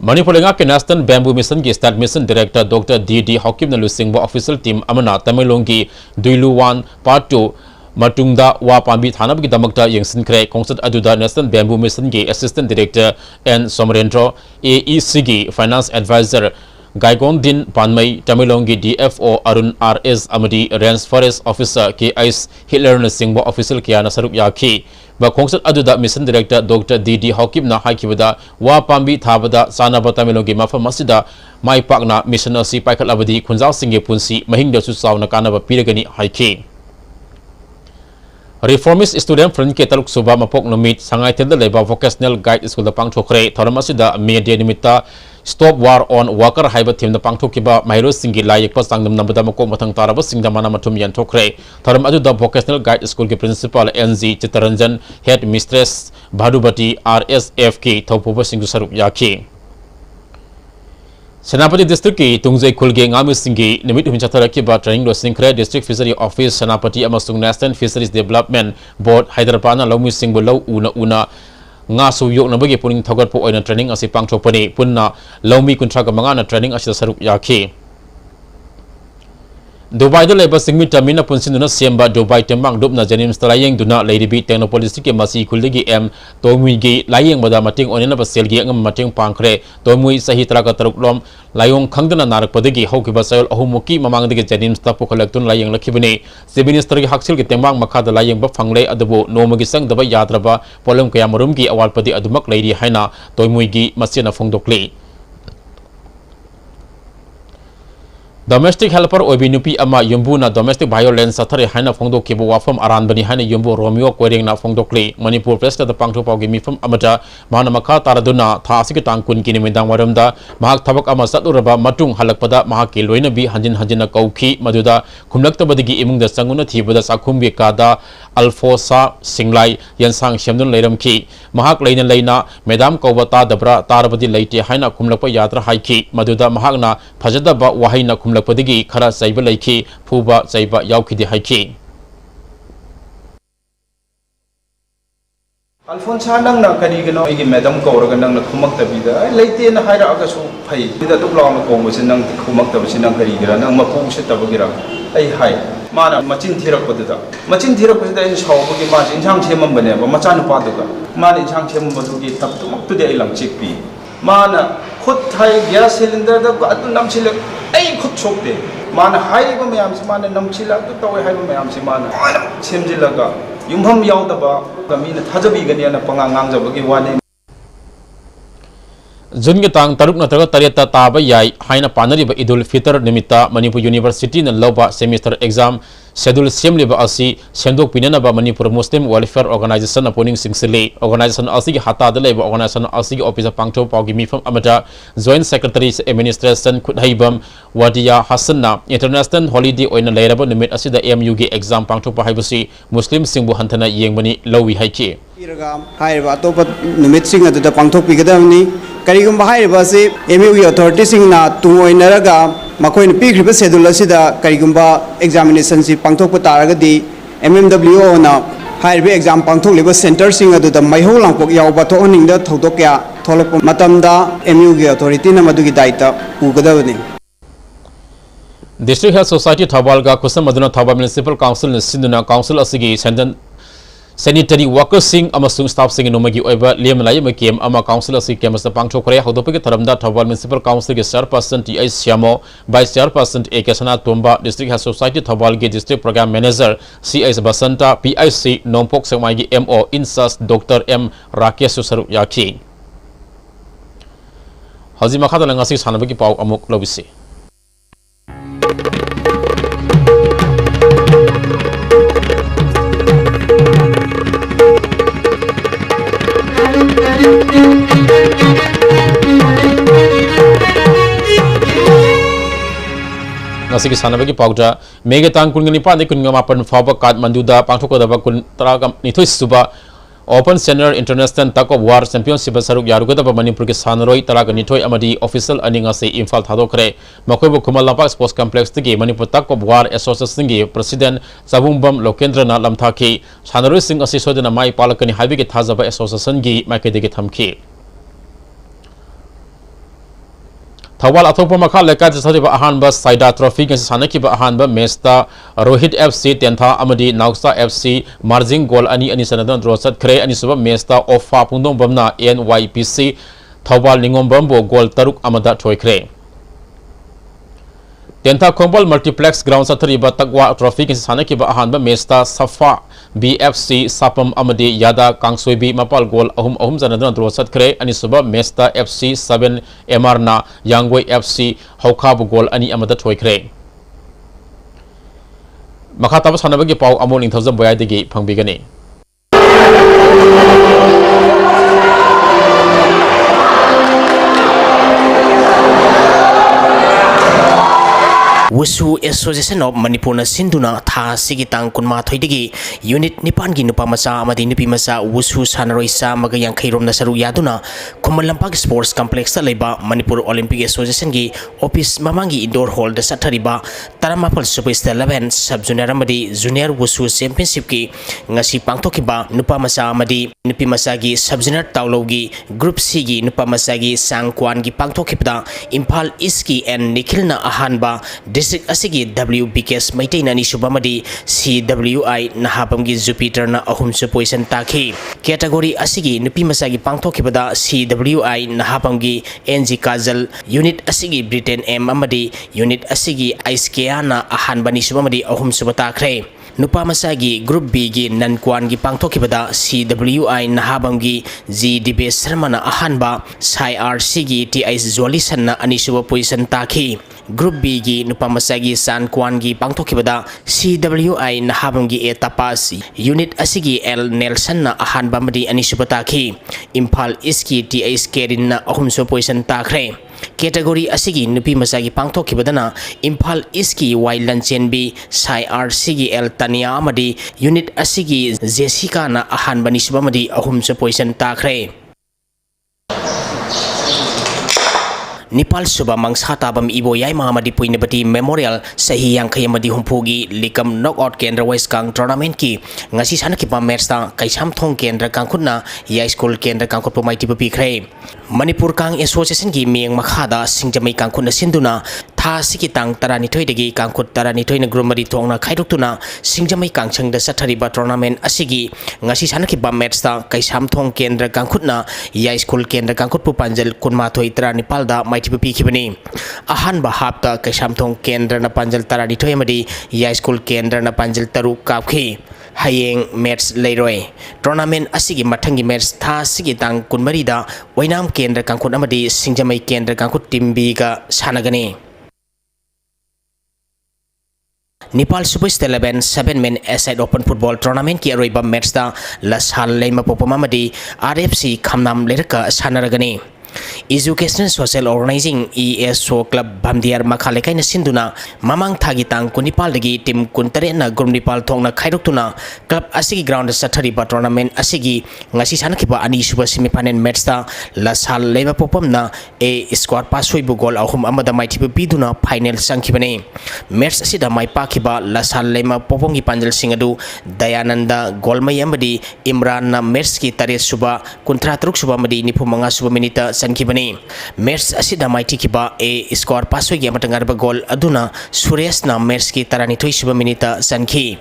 Manipur National Bamboo Mission ki State Mission Director Dr. D.D. Hakim na lusingba official team amana Tamilongi Duilu 1 Part 2 Matungda wa pambi thanab ki damakta yengsin kre konsert aduda National Bamboo Mission ki Assistant Director N. Somarendra AEC ki Finance Advisor Gaigon Din Panmai Tamilongi DFO Arun RS Amadi Range Forest Officer K.I.S. Hitler na singba official kiya na sarup yaki ba konsert aduda Mission Director Dr. D.D. Hakim na haikibada wa pambi thabada sanaba Tamilongi mafam masida mai pakna mission asi paikal abadi khunjal singge punsi mahingda su sauna kanaba piragani haiki. Reformist Student Front ke taluk suba mapok nomit sangai tenda leba vocational guide school da pangthokre thoramasida media nimita stop war on worker haiba thim da pangthokiba mahiro singi layak pasang namnamda mako mathang taraba singda mana mathum yan thokre thoram adu da vocational guide school ke principal NG Chitaranjan head mistress Bhadubati RSFK thopuba singdu sarup yaki. Senapati District ki Tungzai Khulge Ngami Singhi Nimit Humchathara ki ba training lo Singkre District Fishery Office Senapati amasung National Fisheries Development Board Hyderabad na Lomu Singbo Law una nga suyok na bagi puning thogat po oina training asi pangthokpani punna Lomi kuntra ka mga na training asi saruk yaki. Dubai da leba singmi tamina punsinuna semba Dubai tembang dupna Janims talayeng duna leiribi technopolis ke masi kuldegi M tomui gi layeng bada mating onena ba selgi angam mating pangkre tomui sahi traga taruklom layong khangdana narak padagi hauki ba sayol ahumuki mamangdagi Janims ta pokolaktun layeng lakhibani se minister gi haksil gi tembang makhada layeng ba fangle adabu nomagi sang daba yadraba polem kaya marum gi awal padi adumak leiri haina tomui gi masina fongdokli Domestic helper obinupi ama yumbu na domestic violence sathare haina phongdo kibu wafam aran bani haina yumbu Romeo Koring na phongdokli Manipur President da pangtho pawgi mifam amata mahana makha taraduna tha asiki tangkun kini medang waramda mahak thabak ama saturaba matung halakpada mahaki loina bi hanjin hanjina kauki maduda khumlaktabadigi imungda sanguna thibada sakhumbi kada Alfosa Singlai yansang shamdun leiramki mahak leina leina medam kawbata dabra tarabadi leite haina khumlakpa yatra haiki maduda mahakna phajadaba wahaina lakpadigi khara saiba laiki phuba saiba yaukidi haiki Alfonso nang na karigano igi madam kauraga nang na khumakta bida leite na haira aga su phai bida tuklaw na ko sin nang khumakta bisi nang karigira nang mapu se tabagira ai hai mana machin thirak padida machin thirak padida in shawbugi ma inchang chemam bane ba machan paduga mana inchang chemam badugi tap tumaktu de ilang chikpi mana khut thai gas cylinder da atu namchile ai khut chokde mana hai ba mayam se mana namchila tu tawe hai ba mayam se mana semjilaga yumham yaudaba kamina thajabi gani na pangangang jabagi wane Jun ke tang taruk na taga tareta taba yai haina panari ba Idul Fitr nimita Manipur University na loba semester exam schedule semli ba asi sendok pinana ba Manipur Muslim Welfare Organization aponing singsile organization asi ki hata dale ba organization asi ki office pangtho pawgi mifam amata joint secretary administration khudhaibam Wadia Hasanna international holiday oina leiraba nimit asida MU gi exam pangtho pa haibasi Muslim singbu hantana yengbani lowi haiki हाइबा तो निमित सिंह अदुदा पांगथोक पिगदमनी करिगुम हाइबा से MU की authority Singh ना तुंगोइनरगा मखोइन पिग्रिब schedule असिदा करिगुम्बा examination सि पांगथोक तारगदी MMWO ना highway exam पांगथोक लेबा centre Singh अदुदा मैहो लांगपोक यावबा थोनिंग दा थौदोक क्या थोलक मतमदा MU की अथॉरिटी ना मदुगी दायित्व पुगदबनी District Health Society Thawal ga kusam maduna Thawal Municipal Council ne sinduna council asigi sanitary workers sing amasung staff sing nomagi oiba lemlai makem ama council asigi kemasa pangthokre hodopege tharamda Thawal Municipal Council ge chairperson TI Syamo vice chairperson Ekasana Tomba District Health Society Thawal ge district program manager CS Basanta PIC Nompok Semai ge MO Insas Dr M Rakesh Saru Yaki Hazima khada langasi sanabagi pau amuk lobisi Nasiki sanabagi pauja megatang kungani pandi kungamapan faba Kathmanduda pangthokodaba kun taragam nithoi suba Open Senior International Tug of War Championship saruk yarugadaba Manipur ke sanaroi taraga nithoi amadi official aninga se Imphal thadokre makoibo Khumal Lampak Sports Complex tigi Manipur Tug of War Association gi President Sabumbam Lokendra na lamthaki sanaroi sing asi sodana mai palakani haibi ke thajaba association gi makedege thamki Thawal athopa makha leka jasariba ahanba Saida Trophy ke sanaki ba ahanba mesta Rohit FC tentha amadi Nauksa FC margin goal ani sanadan drosat khre ani suba mesta Ofa pungdong bamna NYPC Thawal ningom bambo goal taruk amada thoikre Tentha Khombal Multiplex Ground Sathariba Tagwa Trophy ke sanaki ba ahanba mesta Safa BFC Sapam Amadi Yada Kangsoibi Mapal Goal ahum Zanadan Drosat Kre ani suba Mesta FC 7 Emarna Yangway FC Haukab Goal ani Amada Toikre Makataba Sanabagi Pau Amol in Thousand Boyadigi Pangbigani Wusu Association of Manipur na sinduna tha sigi tang kunma thoidigi unit nipan gi nupa masa amadi nupi masa wusu sanaroi sa magayang khairom na saru yaduna Khumal Lampak Sports Complex ta leba Manipur Olympic Association gi office mamangi indoor hall da sathariba taramapal super star 11 sub junior amadi junior wusu championship ki ngasi pangthokiba nupa masa amadi nupi masa gi sub junior tawlo gi group C gi nupa masa gi sangkwan gi pangthokibda Imphal East ki and Nikhil na ahanba district asigi WBKS Maitain ani subamadi CWI Nahapamgi Jupiter na ahumsu position takhi category asigi nupi masagi pangthokibada CWI Nahapamgi NG Kajal unit asigi Britain M amadi unit asigi Iceana ahanbani subamadi ahumsu batakre nupa masagi group B gi nankwan gi pangthokibada CWI Nahabamgi G Dibe Sharmana ahanba Sai RC gi TIS Jolisan na anisuba position takhi group B gi nupa masagi San Kwan gi pangthokibada CWI Nahabamgi A Tapas unit asigi L Nelson na ahanba madi anisuba takhi Impal Iski TIS Kerin na ahumsu position takre category asigi nupi masagi pangthokibadana Impal Iski Y Lanchen B Sai RC gi L Tania amadi unit asigi Jessica na ahan bani subamadi ahum sa position takre Nepal suba mangsata bam ibo yai mahamadi puinabati memorial sahi yang khayamadi humpugi likam knockout kendra west kang tournament ki ngasi sana ki match ta kaisam thong kendra kangkhutna ya school kendra kangkhut pamaiti pi khre Manipur kang association gi meng makhada singjamai kangkhutna sinduna tha siki tang tarani thoidagi kangkhut tarani thoina grumari thongna khairuktuna singjamai kangchangda sathariba tournament asigi ngasi sana ki match ta kaisam thong kendra kangkhutna ya school kendra kangkhut pu panjal kunma thoi tarani palda maitipi khibani ahan ba hapta kaisam thong kendra na panjal tarani thoi amadi ya school kendra na panjal taru kapkhi hayeng match leiroi tournament asigi mathangi match tha sigi tang kunmari da wainam kendra kangkhut amadi singjamai kendra kangkhut team B ga sanagani Nepal Super Star 11 7-man aside open football tournament ki aroiba match da lasal leima popamamadi RFC khamnam lerka sanaragani Educational Social Organizing ESO Club Bamdiar Makhalekai na sinduna mamang thagi tang kunipal dagi team kuntare na grumnipal thongna khairuktuna club asigi ground sathariba tournament asigi ngasi sanakhiba ani suba semifinal match ta lasal leba popamna a squad pasoi bu goal ahum amada maithiba biduna final sangkhibani match asida mai pakhiba lasal lema popomgi panjal singadu Dayananda golmai amadi Imran na match ki tare suba kuntra truk suba madi nipu manga suba minita sankibani match asida maiti kiba a score pasoi gi amatangar ba goal aduna Suresh na match ki tarani thoi suba minita sankhi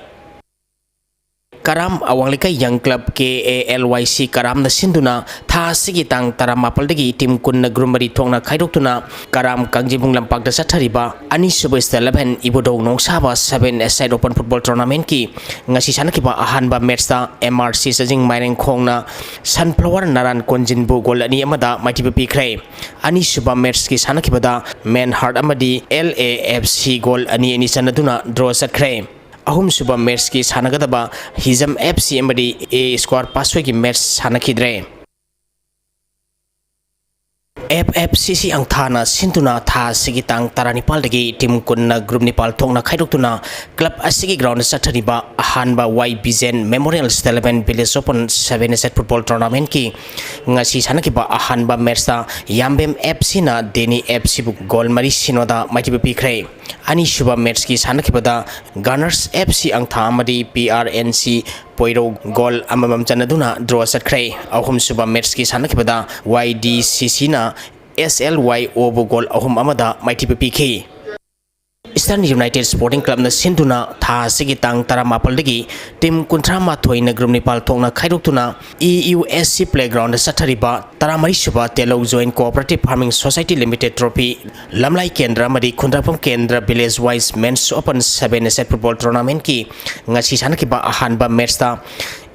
Karam awanglekai young club KALYC Karam na sinduna tha sigi tang taramapal dagi team kun na grumari thongna khairoktuna Karam kangjibung lampak da sathariba ani suba 11 ibodong nong saba 7 aside open football tournament ki ngasi sanakiba ahanba match ta MRC sajing maireng khongna sunflower naran konjinbu gol ani amada maitiba pikre ani suba match ki sanakibada man heart amadi LAFC gol ani sanaduna draw satkre ahum suba match ki sanagadaba Hizam FC amadi a squad pasoi ki match sanakidre FFCC ang thana sintuna tha sigi tang taranipal dagi team kunna group nipal thongna khairuktuna club asigi ground sathariba ahanba YBZN Memorial 11 Village Open 7 set football tournament ki ngasi sanakiba ahanba match ta Yambem FC na Deni FC bu goal mari sinoda maitiba pikre ani shuba match ki sanakibada Gunners FC ang tha amadi PRNC Poiro goal amamam chanaduna draw satkre ahum suba match ki sanakibada YDCC na SLYO bu goal ahum amada maitiba pikhe Eastern United Sporting Club na sinduna tha sigi tang taramapal dagi team kuntrama thoina group Nepal thongna khairuktuna EUSC playground sathariba taramari suba Telo Joint Cooperative Farming Society Limited Trophy Lamlai Kendra madi Kundrapam Kendra Village Wise Men's Open 7 set football tournament ki ngasi sanakiba ahanba match ta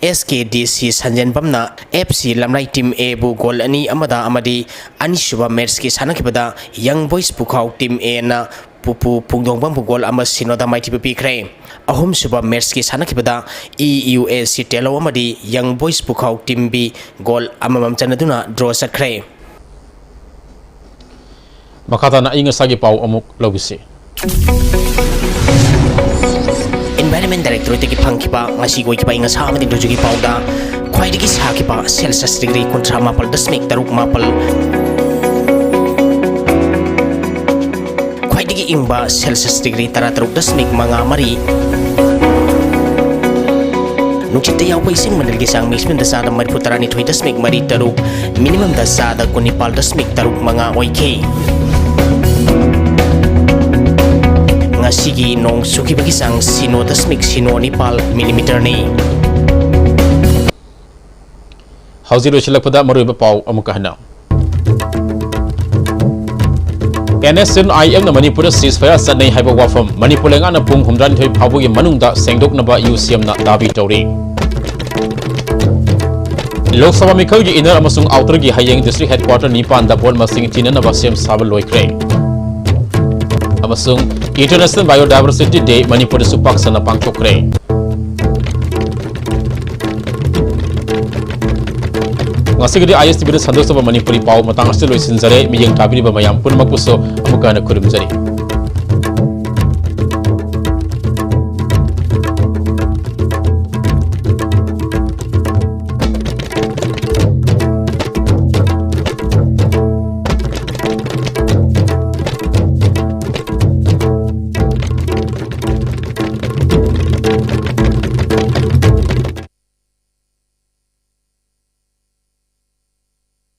SKDC Sanjan Bamna FC Lamlai Team A bu goal ani amada amadi ani suba match ki sanakibada Young Boys Pukhau Team A na pupu pungdong bang gol ama sinoda maiti pikre ahum suba match ki sanakibada EUSC Telo amadi Young Boys Pukhau Team B goal amamam chanaduna draw sakre makata na inga sagi pau amuk lobisi Environment Directorate ki phangkiba ngasi goi kiba inga sa amadi dojugi pauda khwaidagi sa kiba Celsius degree kontra mapal dasmik taruk mapal khwaidagi ingba Celsius degree tara taruk dasmik manga mari nungchita yaw ising manalgi sang maximum dasada mariputara ni thoi dasmik mari taruk minimum dasada kunipal dasmik taruk manga oike asigi nong sukibagi sang sino dasmik sino nipal millimeter ni. Hausi loisilakpada maruiba pau amuka hana. NSNIM na Manipur ceasefire sanai haiba wafam Manipur lengana pung humran thoi phabugi manungda sengdoknaba UCM na dabi tawri. Lok Sabha Mikhal gi inner amasung outer gi hayeng district headquarter nipan da bon masing tinanaba sem sabal loikre. Amasung International Biodiversity Day Manipur supak sana pangchokre. Ngasih gede ISTV sandos sama Manipuri pau matang asal loisin zare miyeng tabiri bamayam pun makuso amukana kurum zare.